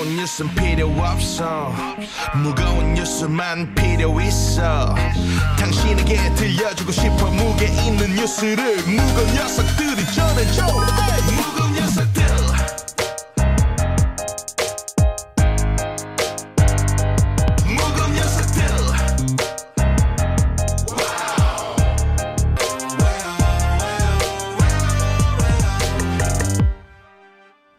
무거운 뉴스는 필요 없어. 무거운 뉴스만 필요 있어. 당신에게 들려주고 싶어. 무게 있는 뉴스를 무거운 녀석들이 전해줘. 무거운 녀석들.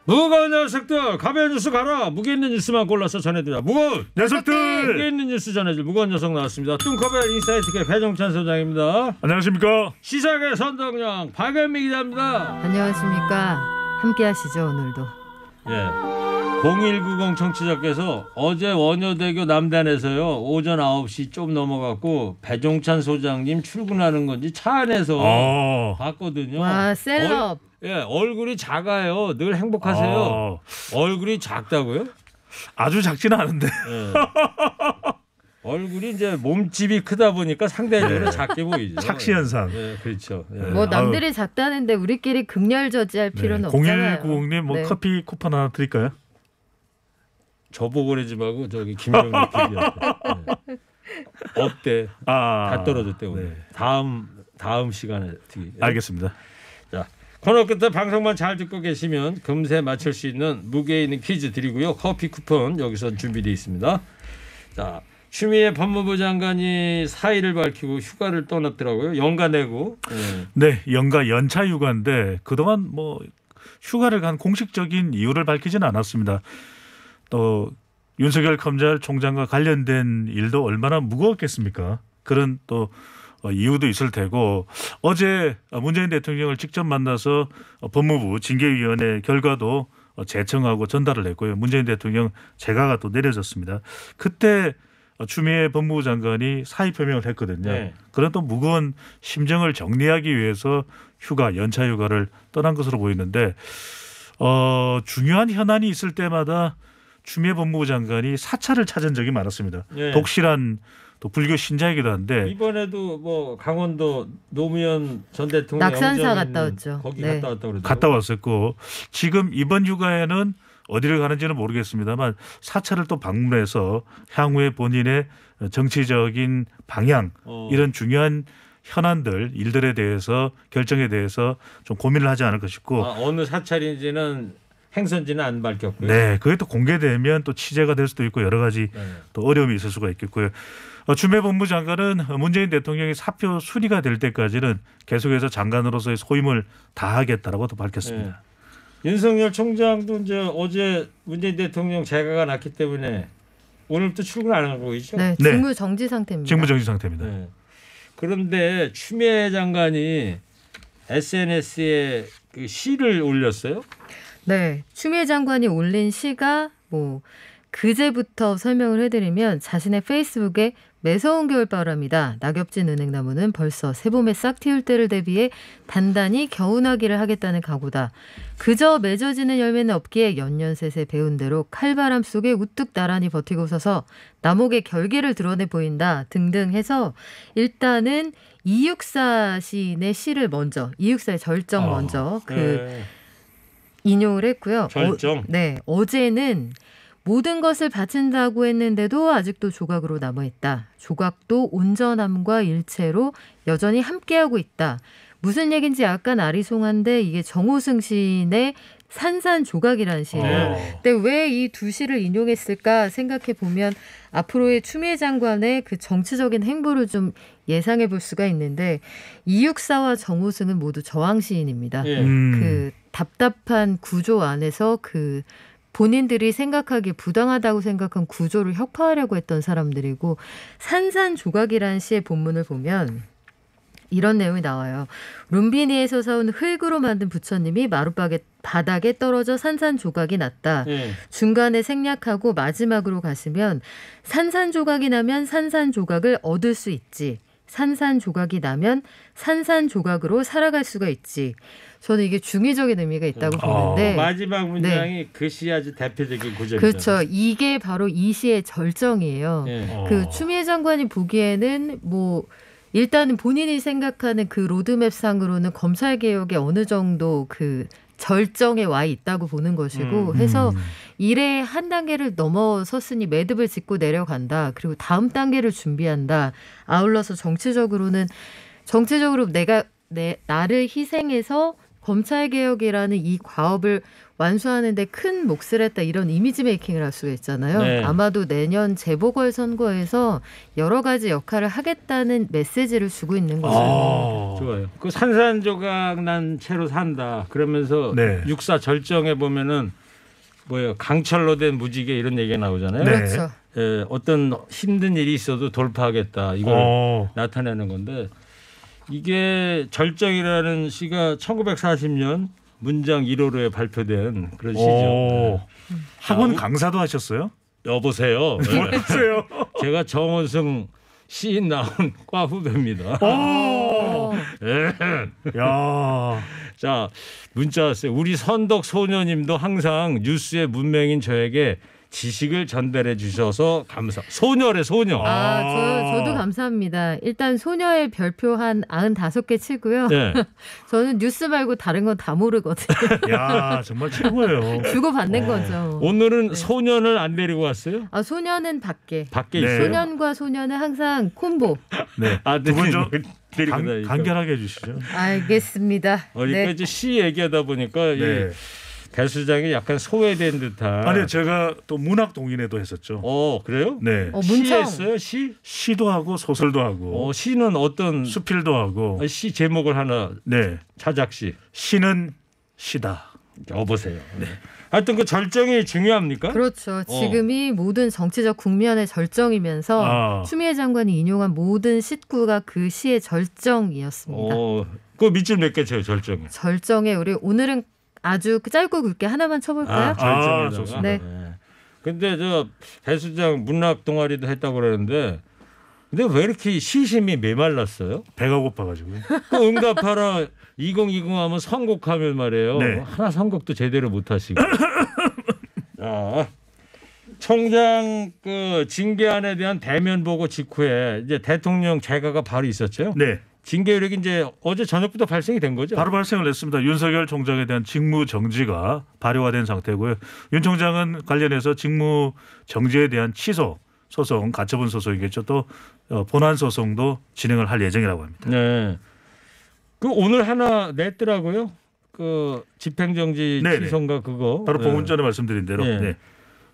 무거운 녀석들 가벼운 뉴스 가라. 무게 있는 뉴스만 골라서 전해드려. 무거운 녀석들 무게 있는 뉴스 전해줄 무거운 녀석 나왔습니다. 뚱커벨 인사이트계 배종찬 소장입니다. 안녕하십니까. 시사계 선동영 박연미 기자입니다. 안녕하십니까. 함께 하시죠 오늘도. 예. 0190 청취자께서 어제 원효대교 남단에서요 오전 9시 좀 넘어갔고 배종찬 소장님 출근하는 건지 차 안에서 봤거든요. 와 셀럽. 얼굴이 작아요. 늘 행복하세요. 얼굴이 작다고요? 아주 작지는 않은데. 얼굴이 이제 몸집이 크다 보니까 상대적으로 작게 보이죠. 착시 현상. 그렇죠. 뭐 남들이 작다는데 우리끼리 극렬저지할 필요는 없잖아요. 0190님 뭐 커피 쿠폰 하나 드릴까요? 저보고 그러지 말고 저기 김정일 PD한테. 어때? 다 떨어졌대 오늘. 다음 시간에 드리. 알겠습니다. 자. 코너 끝에 방송만 잘 듣고 계시면 금세 맞출 수 있는 무게 있는 퀴즈 드리고요. 커피 쿠폰 여기서 준비되어 있습니다. 자, 추미애 법무부 장관이 사의를 밝히고 휴가를 떠났더라고요. 연가 내고. 네, 연가 연차 휴가인데 그동안 뭐 휴가를 간 공식적인 이유를 밝히지는 않았습니다. 또 윤석열 검찰총장과 관련된 일도 얼마나 무거웠겠습니까? 그런 또 이유도 있을 테고 어제 문재인 대통령을 직접 만나서 법무부 징계위원회 결과도 제청하고 전달을 했고요. 문재인 대통령 재가가 또 내려졌습니다. 그때 추미애 법무부 장관이 사의 표명을 했거든요. 네. 그런 또 무거운 심정을 정리하기 위해서 연차 휴가를 떠난 것으로 보이는데 중요한 현안이 있을 때마다 추미애 법무부 장관이 사찰을 찾은 적이 많았습니다. 네. 독실한 또 불교 신자이기도 한데 이번에도 뭐 강원도 노무현 전 대통령 낙산사 갔다 왔죠. 거기 갔다 왔다고 그러더라고요. 갔다 왔었고 지금 이번 휴가에는 어디를 가는지는 모르겠습니다만 사찰을 또 방문해서 향후에 본인의 정치적인 방향 이런 중요한 현안들 일들에 대해서 결정에 대해서 좀 고민을 하지 않을까 싶고 어느 사찰인지는 행선지는 안 밝혔고요. 네, 그게 또 공개되면 또 취재가 될 수도 있고 여러 가지 또 어려움이 있을 수가 있겠고요. 추미애 법무부 장관은 문재인 대통령이 사표 수리가 될 때까지는 계속해서 장관으로서의 소임을 다하겠다라고 또 밝혔습니다. 네. 윤석열 총장도 이제 어제 문재인 대통령 재가가 났기 때문에 오늘부터 출근 안 하고 있죠? 네, 직무 정지 상태입니다. 직무 정지 상태입니다. 네. 그런데 추미애 장관이 SNS에 그 시를 올렸어요? 네, 추미애 장관이 올린 시가 뭐 그제부터 설명을 해드리면 자신의 페이스북에 매서운 겨울바람이다. 낙엽진 은행나무는 벌써 새봄에 싹 틔울 때를 대비해 단단히 겨우나기를 하겠다는 각오다. 그저 맺어지는 열매는 없기에 연년셋에 배운 대로 칼바람 속에 우뚝 나란히 버티고 서서 나목의 결계를 드러내 보인다 등등 해서 일단은 이육사 시인의 시를 먼저 이육사의 절정 먼저 인용을 했고요. 절정? 네, 어제는 모든 것을 바친다고 했는데도 아직도 조각으로 남아있다. 조각도 온전함과 일체로 여전히 함께하고 있다. 무슨 얘기인지 약간 아리송한데 이게 정호승 시인의 산산조각이라는 시예요. 근데 왜 이 두 시를 인용했을까 생각해 보면 앞으로의 추미애 장관의 그 정치적인 행보를 좀 예상해 볼 수가 있는데 이육사와 정호승은 모두 저항 시인입니다. 그 답답한 구조 안에서 그 본인들이 생각하기에 부당하다고 생각한 구조를 혁파하려고 했던 사람들이고 산산조각이라는 시의 본문을 보면 이런 내용이 나와요. 룸비니에서 사온 흙으로 만든 부처님이 바닥에 떨어져 산산조각이 났다. 중간에 생략하고 마지막으로 가시면 산산조각이 나면 산산조각을 얻을 수 있지. 산산조각이 나면 산산조각으로 살아갈 수가 있지. 저는 이게 중의적인 의미가 있다고 보는데 마지막 문장이 그 시의 아주 대표적인 구절이죠. 그렇죠. 이게 바로 이 시의 절정이에요. 그 추미애 장관이 보기에는 뭐 일단은 본인이 생각하는 그 로드맵 상으로는 검찰 개혁에 어느 정도 그 절정에 와 있다고 보는 것이고 해서 일의 한 단계를 넘어섰으니 매듭을 짓고 내려간다. 그리고 다음 단계를 준비한다. 아울러서 정치적으로 나를 희생해서 검찰개혁이라는 이 과업을 완수하는데 큰 몫을 했다. 이런 이미지 메이킹을 할 수가 있잖아요. 네. 아마도 내년 재보궐선거에서 여러 가지 역할을 하겠다는 메시지를 주고 있는 거죠. 좋아요. 그 산산조각 난 채로 산다. 그러면서 네. 육사 절정에 보면은 뭐예요? 강철로 된 무지개 이런 얘기가 나오잖아요. 네. 그렇죠. 예, 어떤 힘든 일이 있어도 돌파하겠다. 이걸 나타내는 건데 이게 절정이라는 시가 1940년 문장 1호로에 발표된 그런 시죠. 학원 강사도 하셨어요? 여보세요. 네. 여보세요. 제가 정원승 시인 나온 과 후배입니다. 네. 야. 자, 문자 왔어요. 우리 선덕 소녀님도 항상 뉴스의 문맹인 저에게 지식을 전달해 주셔서 감사. 소녀래 소녀. 저도 감사합니다. 일단 소녀의 별표 한 95개 치고요. 네. 저는 뉴스 말고 다른 건 다 모르거든요. 야, 정말 최고예요. 주고받는 거죠. 오늘은 소년을 안 데리고 왔어요? 소녀는 밖에. 밖에 네. 있어요. 소년과 소녀는 항상 콤보. 네. 아, 두 분 좀 데리고 다니니까. 간결하게 해주시죠. 알겠습니다. 그러니까 네. 이제 시 얘기하다 보니까 네. 이 배수장이 약간 소외된 듯한. 아니 제가 또 문학 동인회도 했었죠. 그래요? 네. 문청. 시했어요? 시? 시도 하고 소설도 하고 시는 어떤 수필도 하고. 시 제목을 하나 네. 차작시. 시는 시다. 여보세요. 네. 하여튼 그 절정이 중요합니까? 그렇죠. 지금이 모든 정치적 국면의 절정이면서 추미애 장관이 인용한 모든 시구가 그 시의 절정이었습니다. 그 밑줄 몇 개 쳐요, 절정에. 절정에 우리 오늘은 아주 짧고 굵게 하나만 쳐볼까요? 절정에다가. 좋습니다. 네. 근데 저 배수장 문학 동아리도 했다고 그러는데 근데 왜 이렇게 시심이 메말랐어요? 배가 고파가지고요. 그 응답하라 2020 하면 선곡하면 말이에요. 네. 하나 선곡도 제대로 못 하시고. 총장 그 징계안에 대한 대면 보고 직후에 이제 대통령 재가가 바로 있었죠. 네. 징계율이 이제 어제 저녁부터 발생이 된 거죠. 바로 발생을 했습니다. 윤석열 총장에 대한 직무 정지가 발효가 된 상태고요. 윤 총장은 관련해서 직무 정지에 대한 취소 소송, 가처분 소송이겠죠. 또 본안 소송도 진행을 할 예정이라고 합니다. 네. 그 오늘 하나 냈더라고요. 그 집행정지 네네. 취소인가 그거. 바로 보금 전에 말씀드린 대로. 네. 네.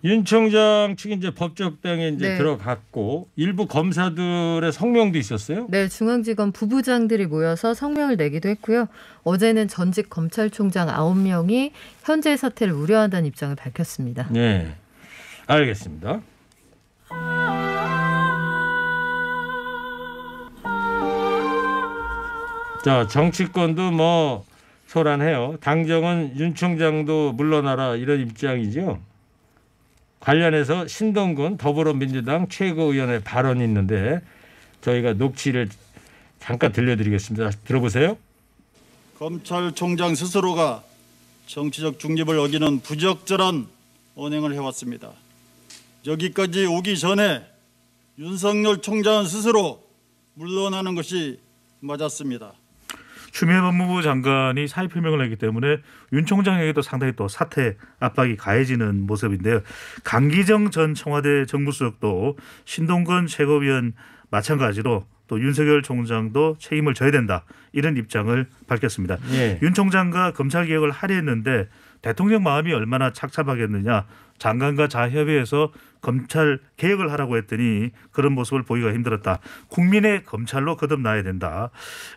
윤 총장 측이 이제 법적당에 이제 네. 들어갔고 일부 검사들의 성명도 있었어요. 네, 중앙지검 부부장들이 모여서 성명을 내기도 했고요. 어제는 전직 검찰총장 9명이 현재 사태를 우려한다는 입장을 밝혔습니다. 네, 알겠습니다. 자, 정치권도 뭐 소란해요. 당정은 윤 총장도 물러나라 이런 입장이죠. 관련해서 신동근 더불어민주당 최고위원의 발언이 있는데 저희가 녹취를 잠깐 들려드리겠습니다. 들어보세요. 검찰총장 스스로가 정치적 중립을 어기는 부적절한 언행을 해왔습니다. 여기까지 오기 전에 윤석열 총장은 스스로 물러나는 것이 맞았습니다. 추미애 법무부 장관이 사의 표명을 했기 때문에 윤 총장에게도 상당히 또 사퇴 압박이 가해지는 모습인데요. 강기정 전 청와대 정무수석도 신동근 최고위원 마찬가지로 또 윤석열 총장도 책임을 져야 된다 이런 입장을 밝혔습니다. 예. 윤 총장과 검찰개혁을 하려 했는데 대통령 마음이 얼마나 착잡하겠느냐. 장관과 자협의해서 검찰 개혁을 하라고 했더니 그런 모습을 보기가 힘들었다. 국민의 검찰로 거듭나야 된다.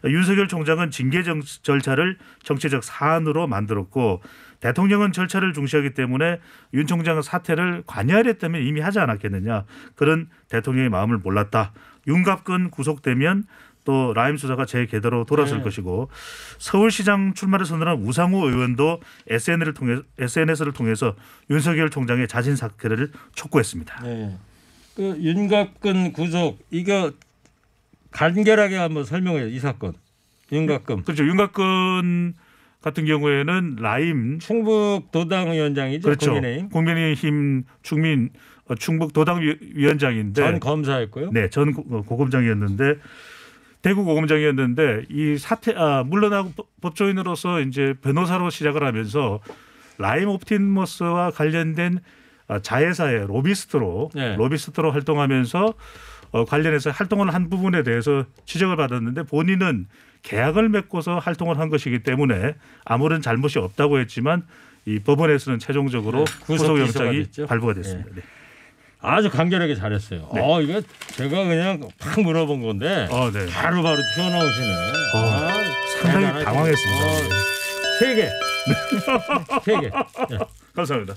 윤석열 총장은 징계 절차를 정치적 사안으로 만들었고 대통령은 절차를 중시하기 때문에 윤 총장은 사퇴를 관여하려 했다면 이미 하지 않았겠느냐. 그런 대통령의 마음을 몰랐다. 윤갑근 구속되면 또 라임 수사가 재개대로 돌아설 것이고 서울시장 출마를 선언한 우상호 의원도 SNS를 통해서 윤석열 총장의 자진 사퇴를 촉구했습니다. 네. 그 윤갑근 구속 이거 간결하게 한번 설명해요. 이 사건. 윤갑근. 그렇죠. 윤갑근 같은 경우에는 라임 충북 도당위원장이죠. 그렇죠. 국민의힘 충북 도당위원장인데 전 검사였고요. 네, 전 고검장이었는데 대구고검장이었는데 이 사태 물러나고 법조인으로서 이제 변호사로 시작을 하면서 라임 옵티머스와 관련된 자회사의 로비스트로 활동하면서 관련해서 활동을 한 부분에 대해서 지적을 받았는데 본인은 계약을 맺고서 활동을 한 것이기 때문에 아무런 잘못이 없다고 했지만 이 법원에서는 최종적으로 구속영장이 발부가 됐습니다. 네. 아주 간결하게 잘했어요. 네. 이거 제가 그냥 탁 물어본 건데 네. 바로바로 튀어나오시네. 상당히 대단하시네. 당황했습니다. 3개. 3개. 네. 감사합니다.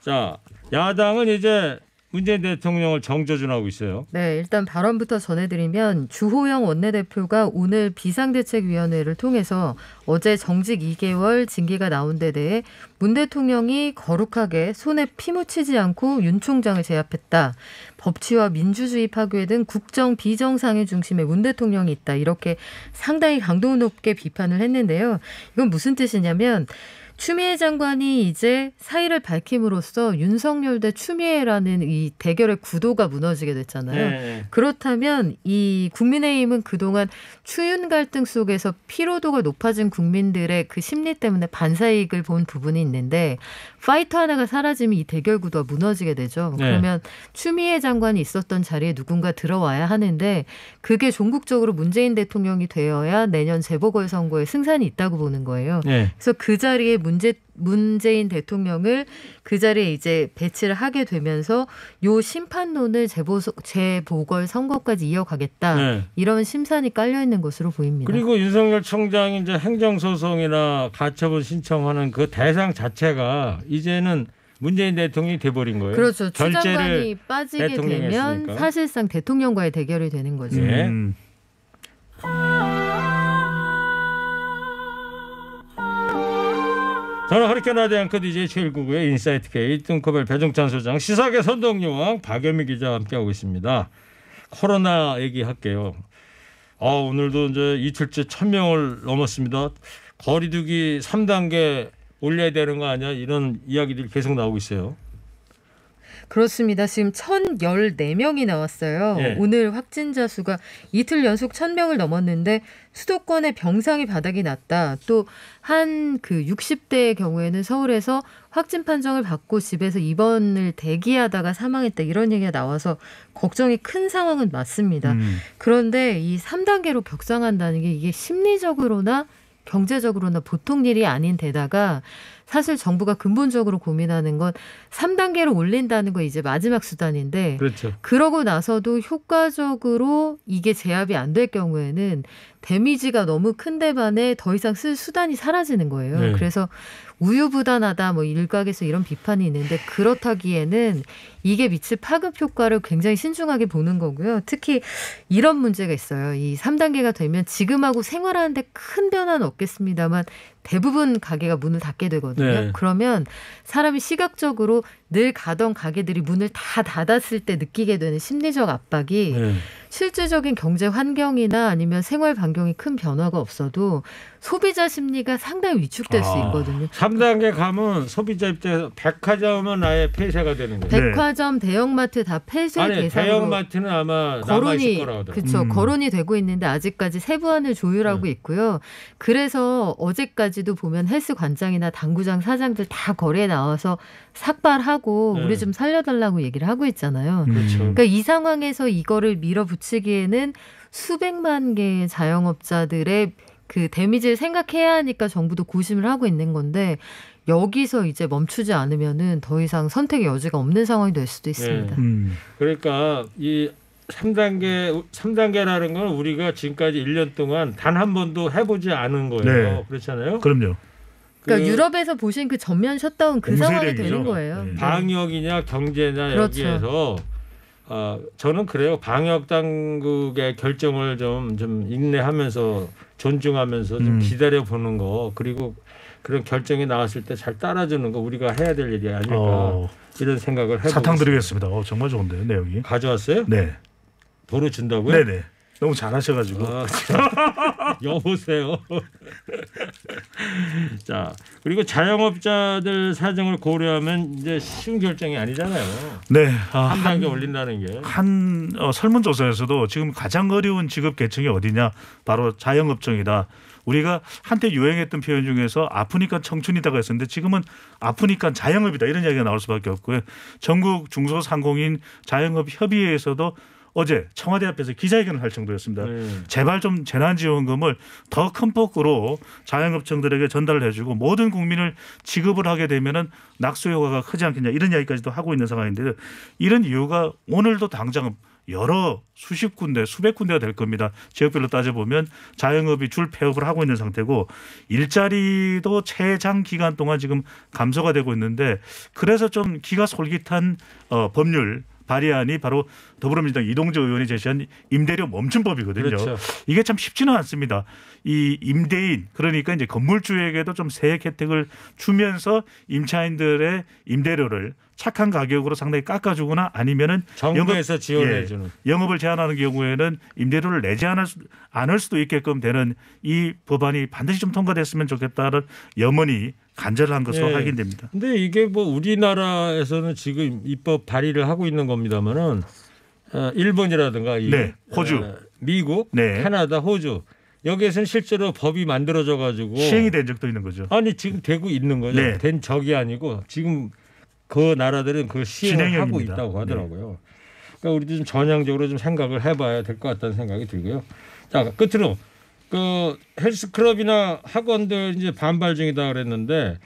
자, 야당은 이제 문재인 대통령을 정조준하고 있어요. 네, 일단 발언부터 전해드리면 주호영 원내대표가 오늘 비상대책위원회를 통해서 어제 정직 2개월 징계가 나온 데 대해 문 대통령이 거룩하게 손에 피 묻히지 않고 윤 총장을 제압했다. 법치와 민주주의 파괴 등 국정 비정상의 중심에 문 대통령이 있다. 이렇게 상당히 강도 높게 비판을 했는데요. 이건 무슨 뜻이냐면 추미애 장관이 이제 사의를 밝힘으로써 윤석열 대 추미애라는 이 대결의 구도가 무너지게 됐잖아요. 네. 그렇다면 이 국민의힘은 그동안 추윤 갈등 속에서 피로도가 높아진 국민들의 그 심리 때문에 반사이익을 본 부분이 있는데 파이터 하나가 사라지면 이 대결 구도가 무너지게 되죠. 네. 그러면 추미애 장관이 있었던 자리에 누군가 들어와야 하는데 그게 종국적으로 문재인 대통령이 되어야 내년 재보궐선거에 승산이 있다고 보는 거예요. 네. 그래서 그 자리에 문재인 대통령을 그 자리에 이제 배치를 하게 되면서 요 심판론을 재보궐 선거까지 이어가겠다. 네. 이런 심산이 깔려 있는 것으로 보입니다. 그리고 윤석열 총장이 이제 행정소송이나 가처분 신청하는 그 대상 자체가 이제는 문재인 대통령이 돼버린 거예요. 그렇죠. 추 결재를 장관이 빠지게 대통령이 되면 했으니까. 사실상 대통령과의 대결이 되는 거죠. 네. 저는 허리케인 라디오 앵커 DJ 최일구구의 인사이트 K 뚱커벨 배종찬 소장 시사계 선동여왕 박연미 기자와 함께하고 있습니다. 코로나 얘기할게요. 오늘도 이제 이틀째 1,000명을 넘었습니다. 거리두기 3단계 올려야 되는 거 아니야? 이런 이야기들이 계속 나오고 있어요. 그렇습니다. 지금 1,014명이 나왔어요. 예. 오늘 확진자 수가 이틀 연속 1,000명을 넘었는데 수도권의 병상이 바닥이 났다. 또 한 그 60대의 경우에는 서울에서 확진 판정을 받고 집에서 입원을 대기하다가 사망했다. 이런 얘기가 나와서 걱정이 큰 상황은 맞습니다. 그런데 이 3단계로 격상한다는 게 이게 심리적으로나 경제적으로나 보통 일이 아닌 데다가 사실 정부가 근본적으로 고민하는 건 3단계로 올린다는 거 이제 마지막 수단인데 그렇죠. 그러고 나서도 효과적으로 이게 제압이 안 될 경우에는 데미지가 너무 큰데 반해 더 이상 쓸 수단이 사라지는 거예요. 네. 그래서 우유부단하다 뭐 일각에서 이런 비판이 있는데 그렇다기에는 이게 미칠 파급 효과를 굉장히 신중하게 보는 거고요. 특히 이런 문제가 있어요. 이 3단계가 되면 지금하고 생활하는데 큰 변화는 없겠습니다만 대부분 가게가 문을 닫게 되거든요. 네. 그러면 사람이 시각적으로 늘 가던 가게들이 문을 다 닫았을 때 느끼게 되는 심리적 압박이 네. 실질적인 경제 환경이나 아니면 생활 반경이 큰 변화가 없어도 소비자 심리가 상당히 위축될 수 있거든요. 3단계 가면 소비자 입장에서 백화점은 아예 폐쇄가 되는 거예요. 백화점, 대형마트 다 폐쇄 아니 대상으로 대형마트는 아마 남아있을 거라고 하더라고요. 그렇죠. 거론이 되고 있는데 아직까지 세부안을 조율하고 있고요. 그래서 어제까지도 보면 헬스 관장이나 당구장 사장들 다 거리에 나와서 삭발하고 네. 우리 좀 살려달라고 얘기를 하고 있잖아요. 그렇죠. 그러니까 이 상황에서 이거를 밀어붙이기에는 수백만 개의 자영업자들의 그 데미지를 생각해야 하니까 정부도 고심을 하고 있는 건데 여기서 이제 멈추지 않으면은 더 이상 선택의 여지가 없는 상황이 될 수도 있습니다. 그러니까 이 3단계라는 건 우리가 지금까지 1년 동안 단 한 번도 해보지 않은 거예요. 네. 그렇잖아요. 그럼요. 그러니까 유럽에서 보신 그 전면 셧다운 그 상황이 공세력이죠. 되는 거예요. 네. 방역이냐 경제냐 그렇죠. 여기에서 저는 그래요. 방역 당국의 결정을 좀 인내하면서 존중하면서 좀 기다려 보는 거 그리고 그런 결정이 나왔을 때 잘 따라주는 거 우리가 해야 될 일이 아닐까 이런 생각을 해보고 사탕 있습니다. 드리겠습니다. 정말 좋은데요, 내용이. 가져왔어요? 네. 도로 준다고요? 네네. 너무 잘하셔가지고. 여보세요. 자, 그리고 자영업자들 사정을 고려하면 이제 쉬운 결정이 아니잖아요. 네, 한 단계 올린다는 게. 한 설문조사에서도 지금 가장 어려운 직업 계층이 어디냐? 바로 자영업종이다. 우리가 한때 유행했던 표현 중에서 아프니까 청춘이다가 있었는데 지금은 아프니까 자영업이다 이런 이야기가 나올 수밖에 없고요. 전국 중소상공인 자영업협의회에서도 어제 청와대 앞에서 기자회견을 할 정도였습니다. 제발 좀 재난지원금을 더 큰 폭으로 자영업청들에게 전달을 해주고 모든 국민을 지급을 하게 되면은 낙수 효과가 크지 않겠냐 이런 이야기까지도 하고 있는 상황인데요. 이런 이유가 오늘도 당장 여러 수십 군데 수백 군데가 될 겁니다. 지역별로 따져보면 자영업이 줄 폐업을 하고 있는 상태고 일자리도 최장 기간 동안 지금 감소가 되고 있는데 그래서 좀 기가 솔깃한 법률 발의안이 바로 더불어민주당 이동재 의원이 제시한 임대료 멈춤법이거든요. 그렇죠. 이게 참 쉽지는 않습니다. 이 임대인 그러니까 이제 건물주에게도 좀 세액 혜택을 주면서 임차인들의 임대료를 착한 가격으로 상당히 깎아주거나 아니면은 정부에서 지원해주는 영업을 제한하는 경우에는 임대료를 내지 않을 수도 있게끔 되는 이 법안이 반드시 좀 통과됐으면 좋겠다는 염원이 간절한 것으로 확인됩니다. 근데 이게 뭐 우리나라에서는 지금 입법 발의를 하고 있는 겁니다만은 일본이라든가 호주, 미국, 캐나다, 호주 여기에서는 실제로 법이 만들어져 가지고 시행이 된 적도 있는 거죠. 아니 지금 되고 있는 거죠. 된 적이 아니고 지금 그 나라들은 그걸 시행을 하고 있다고 하더라고요. 그러니까 우리도 좀 전향적으로 좀 생각을 해봐야 될 것 같다는 생각이 들고요. 자 끝으로 그 헬스클럽이나 학원들 이제 반발 중이다 그랬는데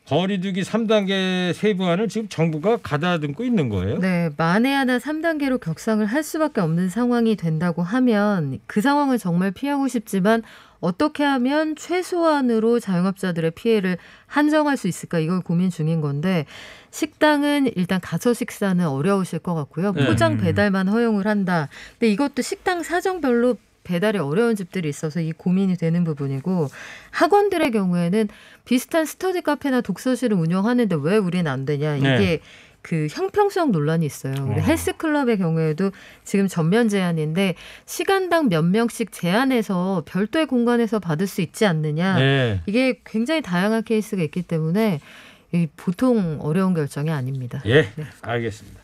거리두기 3단계 세부안을 지금 정부가 가다듬고 있는 거예요? 네, 만에 하나 3단계로 격상을 할 수밖에 없는 상황이 된다고 하면 그 상황을 정말 피하고 싶지만 어떻게 하면 최소한으로 자영업자들의 피해를 한정할 수 있을까 이걸 고민 중인 건데 식당은 일단 가서 식사는 어려우실 것 같고요. 포장 배달만 허용을 한다. 근데 이것도 식당 사정별로 배달이 어려운 집들이 있어서 이 고민이 되는 부분이고 학원들의 경우에는 비슷한 스터디 카페나 독서실을 운영하는데 왜 우리는 안 되냐 이게 그 형평성 논란이 있어요. 우리 헬스클럽의 경우에도 지금 전면 제한인데 시간당 몇 명씩 제한해서 별도의 공간에서 받을 수 있지 않느냐. 이게 굉장히 다양한 케이스가 있기 때문에 보통 어려운 결정이 아닙니다. 알겠습니다.